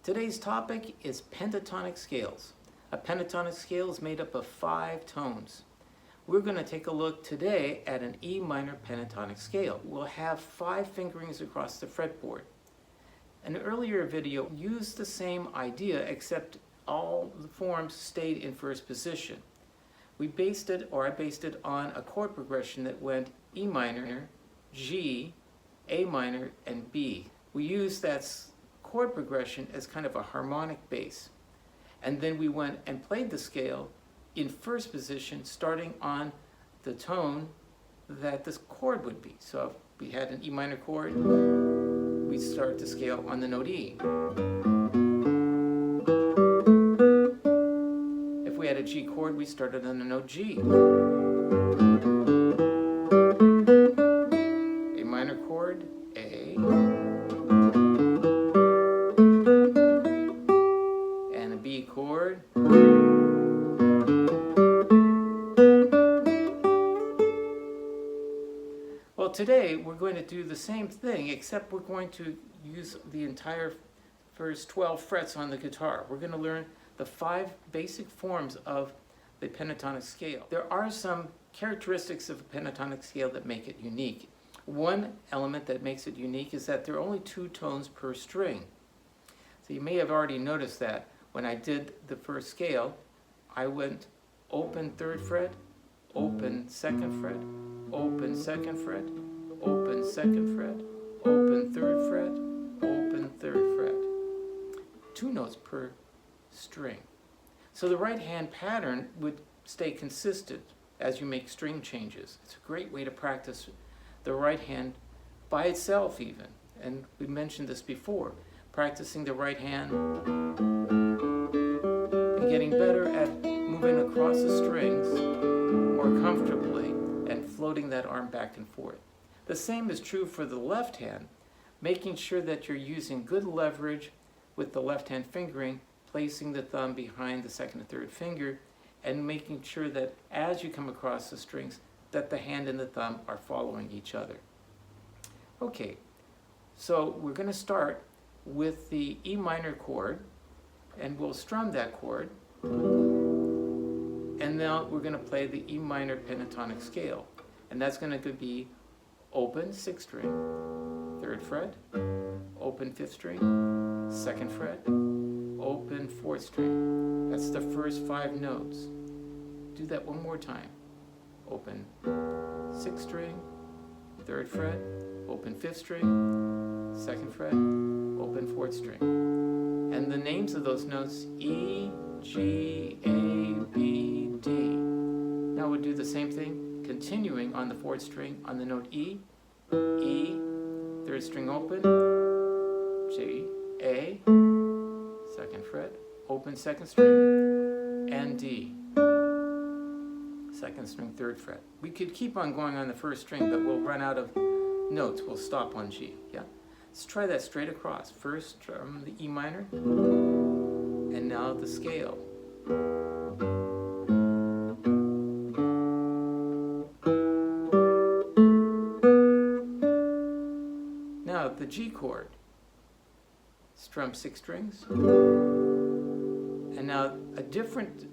Today's topic is pentatonic scales. A pentatonic scale is made up of 5 tones. We're going to take a look today at an E minor pentatonic scale. We'll have 5 fingerings across the fretboard. An earlier video used the same idea, except all the forms stayed in first position. I based it on a chord progression that went E minor, G, A minor, and B. We used that chord progression as kind of a harmonic bass. And then we went and played the scale in first position, starting on the tone that this chord would be. So if we had an E minor chord, we'd start the scale on the note E. If we had a G chord, we started on the note G. A minor chord, A. And a B chord. Well, today we're going to do the same thing, except we're going to use the entire first 12 frets on the guitar. We're going to learn the 5 basic forms of the pentatonic scale. There are some characteristics of a pentatonic scale that make it unique. One element that makes it unique is that there are only 2 tones per string. So you may have already noticed that when I did the first scale, I went open 3rd fret, open 2nd fret, open 2nd fret, open 2nd fret, open 3rd fret, open 3rd fret. 2 notes per string. So the right hand pattern would stay consistent as you make string changes. It's a great way to practice the right hand by itself even. And we mentioned this before, practicing the right hand and getting better at moving across the strings more comfortably and floating that arm back and forth. The same is true for the left hand, making sure that you're using good leverage with the left hand fingering, placing the thumb behind the 2nd and 3rd finger, and making sure that as you come across the strings, that the hand and the thumb are following each other. Okay, so we're going to start with the E minor chord, and we'll strum that chord, and now we're going to play the E minor pentatonic scale, and that's going to be open 6th string, 3rd fret, open 5th string, 2nd fret, open 4th string. That's the first 5 notes. Do that one more time. Open 6th string, 3rd fret, open 5th string, 2nd fret, open 4th string. And the names of those notes, E, G, A, B, D. Now we'll do the same thing, continuing on the 4th string on the note E, E, 3rd string open, G, A, 2nd fret, open 2nd string, and D, 2nd string, 3rd fret. We could keep on going on the 1st string, but we'll run out of notes. We'll stop on G. Yeah? Let's try that straight across. First from the E minor, and now the scale. Now the G chord. Strum 6 strings. And now a different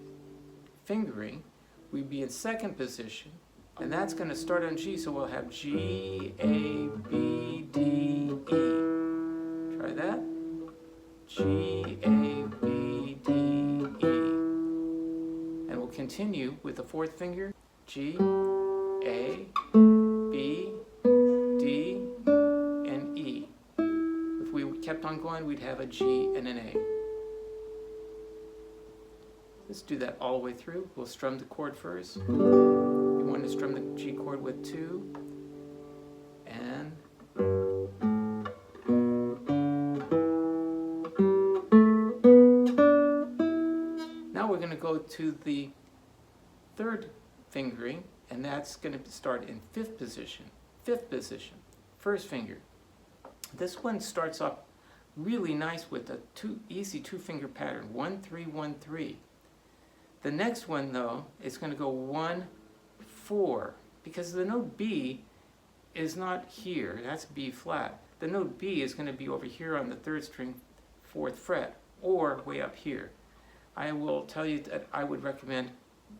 fingering, we'd be in 2nd position, and that's going to start on G, so we'll have G, A, B, D, E. Try that. G, A, B, D, E. And we'll continue with the 4th finger, G, A, B, D, and E. If we kept on going, we'd have a G and an A. Let's do that all the way through. We'll strum the chord first. You want to strum the G chord with 2. And now we're going to go to the 3rd fingering, and that's going to start in 5th position. 5th position, 1st finger. This one starts off really nice with a easy 2-finger pattern, 1, 3, 1, 3. The next one, though, is going to go 1, 4, because the note B is not here. That's B flat. The note B is going to be over here on the 3rd string, 4th fret, or way up here. I will tell you that I would recommend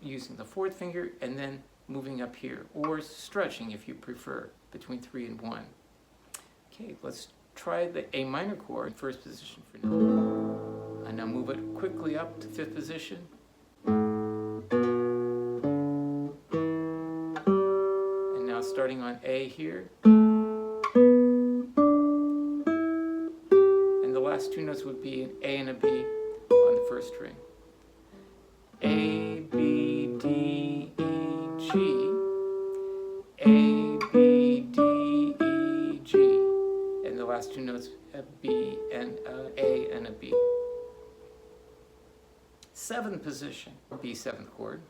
using the 4th finger and then moving up here, or stretching if you prefer, between 3 and 1. Okay, let's try the A minor chord, 1st position for now. And now move it quickly up to 5th position. And now starting on A here. And the last 2 notes would be an A and a B on the 1st string. A, B, D, E, G. A, B, D, E, G. And the last 2 notes, a B and A and a B. 7th position, B 7th chord.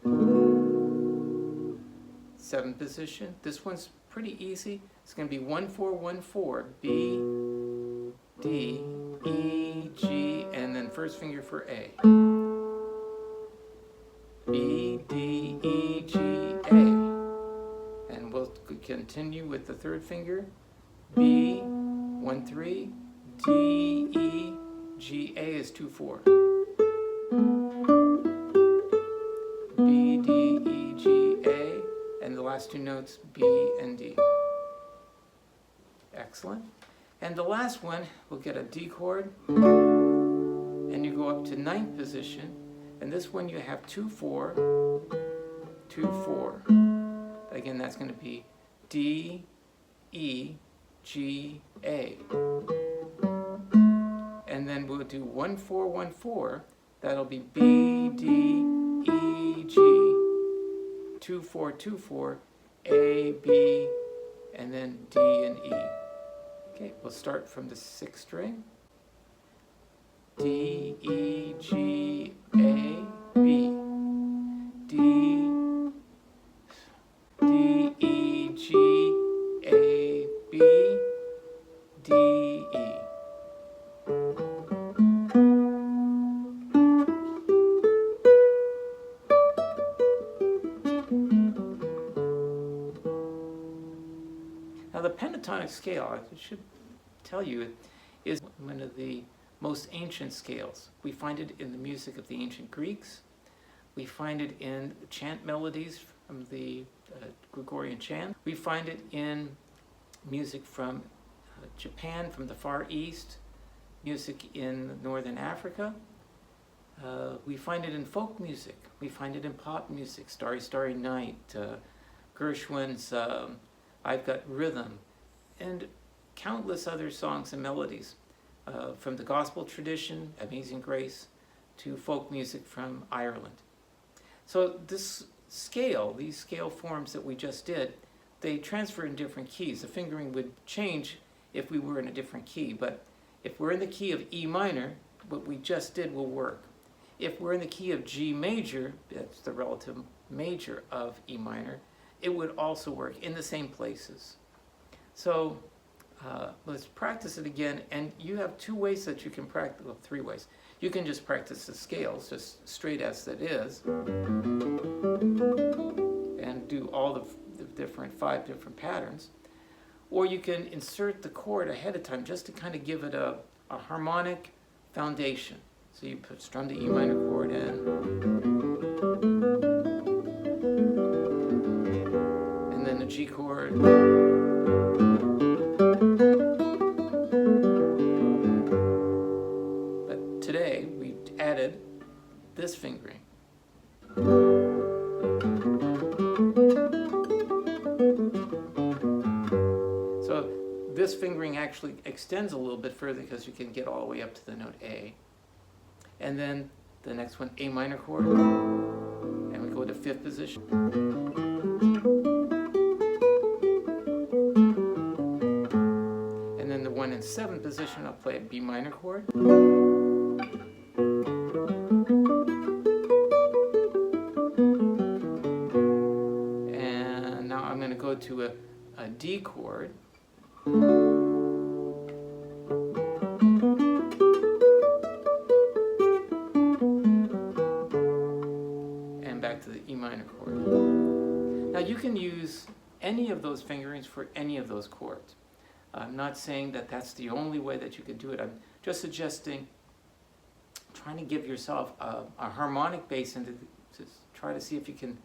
7th position, this one's pretty easy. It's going to be 1 4 1 4, B, D, E, G, and then 1st finger for A. B, D, E, G, A. And we'll continue with the 3rd finger. B, 1 3, D, E, G, A is 2 4. B, D, E, G, A, and the last 2 notes, B and D. Excellent. And the last one, we'll get a D chord, and you go up to 9th position, and this one you have 2 4, 2 4. Again, that's going to be D, E, G, A. And then we'll do 1 4 1 4. That'll be B, D, E, G, 2 4 2 4, A, B, and then D and E. Okay, we'll start from the 6th string. D, E, G, A, B. D, D, E, G, A, B, D, E. Now the pentatonic scale, I should tell you, is one of the most ancient scales. We find it in the music of the ancient Greeks. We find it in chant melodies from the Gregorian chant. We find it in music from Japan, from the Far East, music in Northern Africa. We find it in folk music. We find it in pop music, Starry, Starry Night, Gershwin's I've Got Rhythm, and countless other songs and melodies. From the gospel tradition, Amazing Grace, to folk music from Ireland. So this scale, these scale forms that we just did, they transfer in different keys. The fingering would change if we were in a different key, but if we're in the key of E minor, what we just did will work. If we're in the key of G major, that's the relative major of E minor, it would also work in the same places. So let's practice it again, and you have 2 ways that you can practice, well, 3 ways. You can just practice the scales, just straight as it is, and do all the 5 different patterns. Or you can insert the chord ahead of time just to kind of give it a harmonic foundation. So you strum the E minor chord in, and then the G chord, but today we added this fingering. So this fingering actually extends a little bit further because you can get all the way up to the note A. And then the next one, A minor chord, and we go to 5th position. And then the one in 7th position, I'll play a B minor chord. And now I'm going to go to a D chord. To the E minor chord. Now you can use any of those fingerings for any of those chords. I'm not saying that that's the only way that you can do it. I'm just suggesting trying to give yourself a harmonic bass and to try to see if you can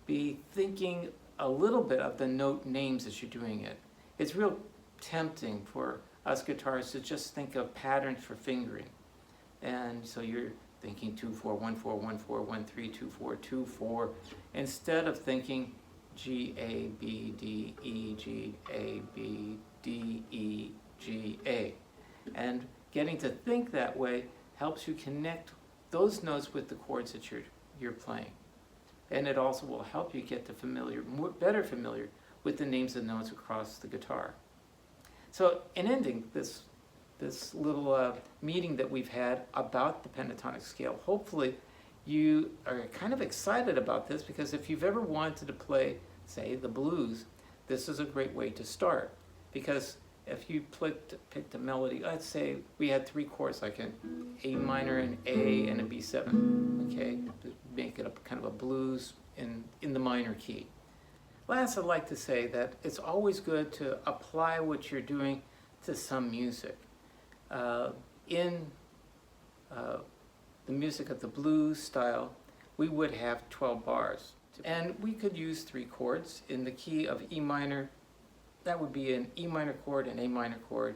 be thinking a little bit of the note names as you're doing it. It's real tempting for us guitarists to just think of patterns for fingering. And so you're thinking 2 4 1 4 1 4 1 3 2 4 2 4 instead of thinking G A B D E G A B D E G A. And getting to think that way helps you connect those notes with the chords that you're playing. And it also will help you get to better familiar with the names of notes across the guitar. So in ending this little meeting that we've had about the pentatonic scale, hopefully you are kind of excited about this, because if you've ever wanted to play, say, the blues, this is a great way to start. Because if you picked a melody, let's say we had 3 chords, like an A minor, an A, and a B7, okay? To make it kind of a blues in the minor key. Last, I'd like to say that it's always good to apply what you're doing to some music. In the music of the blues style, we would have 12 bars. And we could use 3 chords in the key of E minor. That would be an E minor chord, an A minor chord,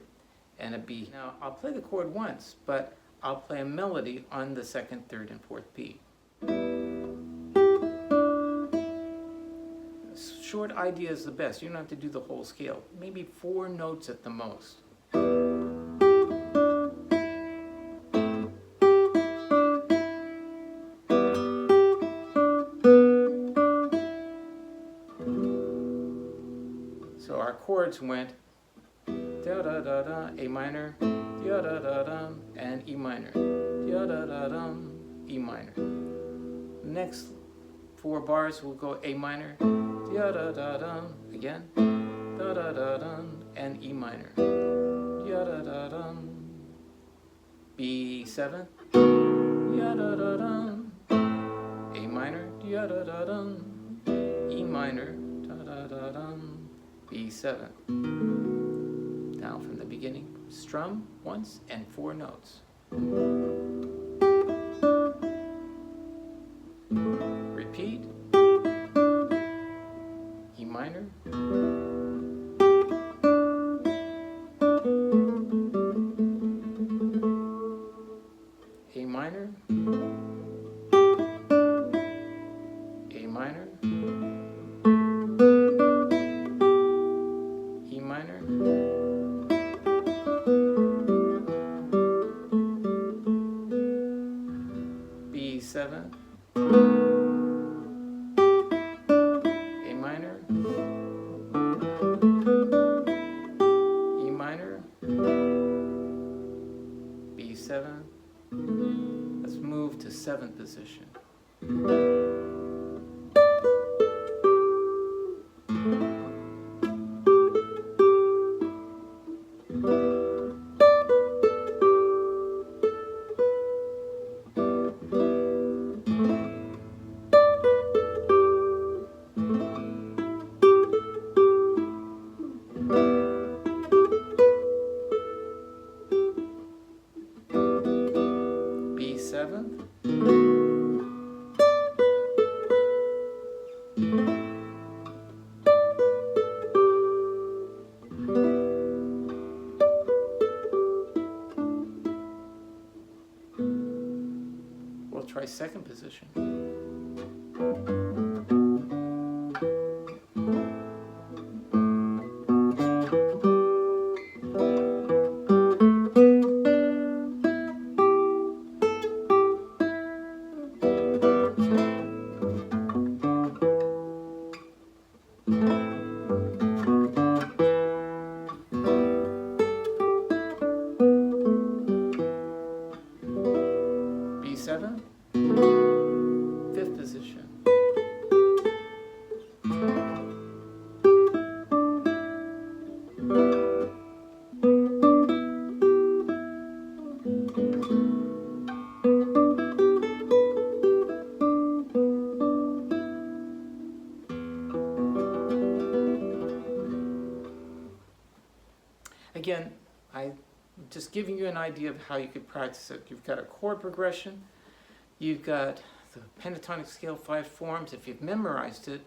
and a B. Now, I'll play the chord once, but I'll play a melody on the 2nd, 3rd, and 4th beat. Short idea is the best. You don't have to do the whole scale. Maybe 4 notes at the most. So our chords went da da da da, A minor, da da da da, and E minor, da da da da, E minor. Next 4 bars will go A minor, da da da da, again, da da da da, and E minor, da da da da, B7, da da da da, A minor, da da da da, E minor, da da da da, B7. Now from the beginning, strum once and 4 notes. Repeat. E minor. A minor. A minor. E minor. B7. A minor. E minor. B7. Let's move to 7th position. B7. We'll try 2nd position. B7, 5th position. Again, I just giving you an idea of how you could practice it. You've got a chord progression, you've got the pentatonic scale, 5 forms. If you've memorized it,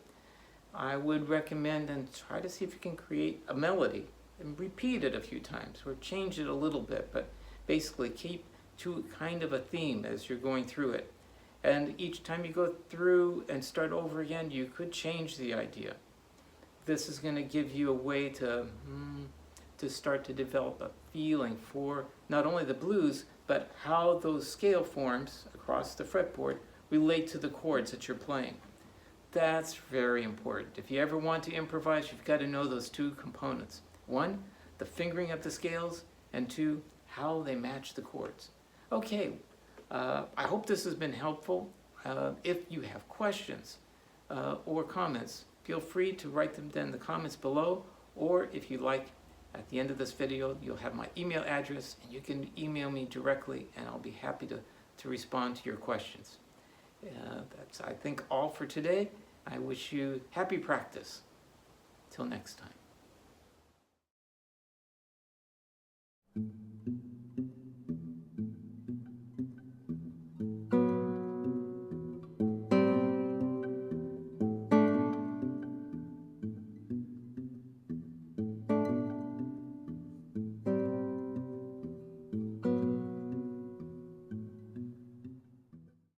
I would recommend and try to see if you can create a melody and repeat it a few times or change it a little bit, but basically keep to kind of a theme as you're going through it. And each time you go through and start over again, you could change the idea. This is going to give you a way to start to develop a feeling for not only the blues, but how those scale forms across the fretboard relate to the chords that you're playing. That's very important. If you ever want to improvise, you've got to know those 2 components. 1, the fingering of the scales, and 2, how they match the chords. Okay, I hope this has been helpful. If you have questions or comments, feel free to write them in the comments below, or if you like, at the end of this video, you'll have my email address, and you can email me directly, and I'll be happy to respond to your questions. That's, I think, all for today. I wish you happy practice. Till next time.